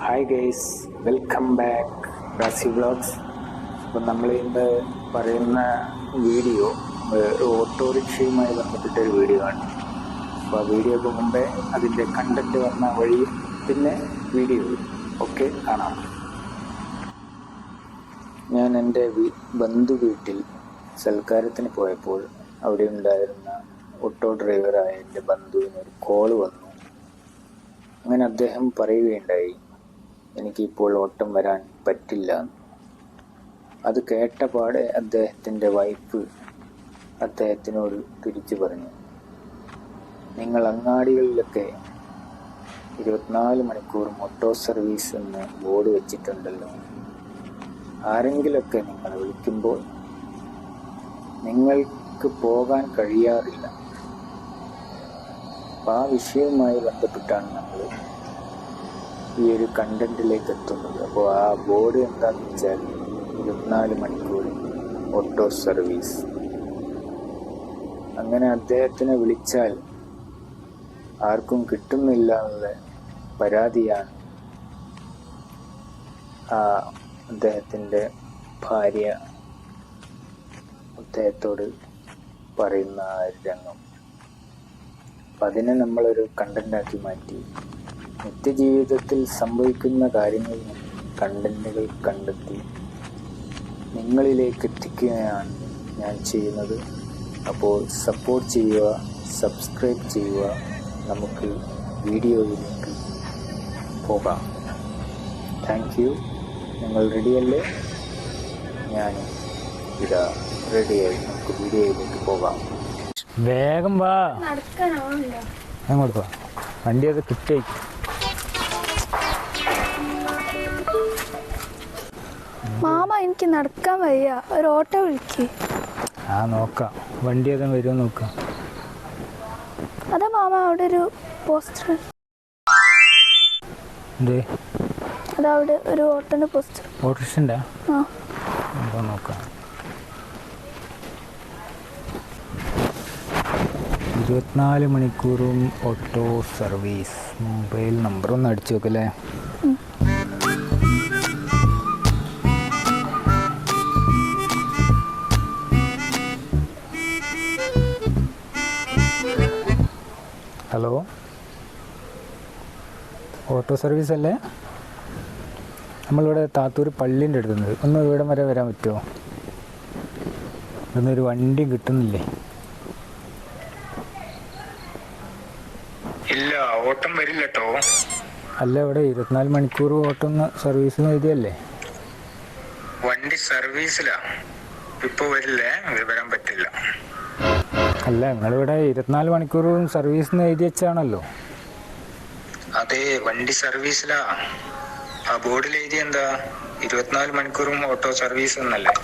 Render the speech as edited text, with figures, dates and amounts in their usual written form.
Hi guys, welcome back Razi vlogs. അപ്പോൾ നമ്മൾ ഇന്ന് പറയുന്ന വീഡിയോ ഓട്ടോറിക്ഷയുമായി ബന്ധപ്പെട്ടൊരു വീഡിയോ ആണ്. അപ്പോൾ ആ വീഡിയോക്ക് മുമ്പേ അതിൻ്റെ കണ്ടന്റ് വന്ന വഴിയും പിന്നെ വീഡിയോ ഒക്കെ കാണാം. ഞാൻ എൻ്റെ ബന്ധു വീട്ടിൽ സൽക്കാരത്തിന് പോയപ്പോൾ അവിടെ ഉണ്ടായിരുന്ന ഓട്ടോ ഡ്രൈവറായ എൻ്റെ ബന്ധുവിന് ഒരു കോള് വന്നു. അങ്ങനെ അദ്ദേഹം പറയുകയുണ്ടായി, എനിക്കിപ്പോൾ ഓട്ടം വരാൻ പറ്റില്ല. അത് കേട്ടപാടെ അദ്ദേഹത്തിൻ്റെ വൈഫ് അദ്ദേഹത്തിനോട് തിരിച്ചു പറഞ്ഞു, നിങ്ങൾ അങ്ങാടികളിലൊക്കെ 24 മണിക്കൂറും ഓട്ടോ സർവീസ് എന്ന് ബോർഡ് വെച്ചിട്ടുണ്ടല്ലോ. ആരെങ്കിലൊക്കെ നിങ്ങളെ വിളിക്കുമ്പോൾ നിങ്ങൾക്ക് പോകാൻ കഴിയാറില്ല. അപ്പം ആ വിഷയവുമായി ബന്ധപ്പെട്ടാണ് നമ്മൾ ഈ ഒരു കണ്ടന്റിലേക്ക് എത്തുന്നത്. അപ്പോൾ ആ ബോർഡ് എന്താണെന്ന് വെച്ചാൽ 24 മണിക്കൂർ ഓട്ടോ സർവീസ്. അങ്ങനെ അദ്ദേഹത്തിനെ വിളിച്ചാൽ ആർക്കും കിട്ടുന്നില്ല എന്നുള്ള പരാതിയാണ് ആ അദ്ദേഹത്തിൻ്റെ ഭാര്യ അദ്ദേഹത്തോട് പറയുന്ന ആ രംഗം. അപ്പം അതിനെ നമ്മളൊരു കണ്ടന്റാക്കി മാറ്റി നിത്യജീവിതത്തിൽ സംഭവിക്കുന്ന കാര്യങ്ങളിൽ കണ്ടന്റുകൾ കണ്ടെത്തി നിങ്ങളിലേക്ക് എത്തിക്കുകയാണ് ഞാൻ ചെയ്യുന്നത്. അപ്പോൾ സപ്പോർട്ട് ചെയ്യുക, സബ്സ്ക്രൈബ് ചെയ്യുക. നമുക്ക് വീഡിയോയിലേക്ക് പോകാം. Thank you. നിങ്ങൾ റെഡിയല്ലേ? ഞാൻ ഇതാ റെഡിയായി. നമുക്ക് വീഡിയോയിലേക്ക് പോകാം. വേഗം വാ, അങ്ങോട്ട് വാ. വണ്ടി അത് കിട്ടി. മാമ, എനിക്ക് നടക്കാൻ വയ്യ, ഒരു ഓട്ടോ വിളിക്ക്. ആ നോക്കാം, വണ്ടി ഏതാ വരുമോ നോക്കാം. അതാ മാമ, അവിടെ ഒരു പോസ്റ്റർ. എന്തേ? അതാ അവിടെ ഒരു ഓട്ടോന്റെ പോസ്റ്റർ. ഓട്ടോറിക്ഷൻ്റെ ആ, എന്താ നോക്കാം. 24 മണിക്കൂറും ഓട്ടോ സർവീസ്. മൊബൈൽ നമ്പർ ഒന്ന് അടിച്ചു നോക്കല്ലേ. ഹലോ, ഓട്ടോ സർവീസ് അല്ലേ? നമ്മളിവിടെ താത്തൂർ പള്ളീൻ്റെ അടുത്തുണ്ട്. ഒന്ന് ഇവിടെ വരെ വരാൻ പറ്റുമോ? ഇവിടുന്ന് ഒരു വണ്ടി കിട്ടുന്നില്ലേ? ഇല്ല, ഓട്ടം വരില്ല കേട്ടോ. അല്ല, ഇവിടെ 24 മണിക്കൂർ ഓട്ടം സർവീസ് എഴുതിയല്ലേ? വണ്ടി സർവീസിലാ, ഇപ്പൊ വരില്ലേ, വരാൻ പറ്റില്ല. അല്ല, നിങ്ങളിവിടെ 24 മണിക്കൂറും സർവീസ് എഴുതി വെച്ചാണല്ലോ. അതെ, വണ്ടി സർവീസിലാ. ആ ബോർഡിൽ എഴുതി എന്താ 24 മണിക്കൂറും ഓട്ടോ സർവീസ് എന്നല്ലേ?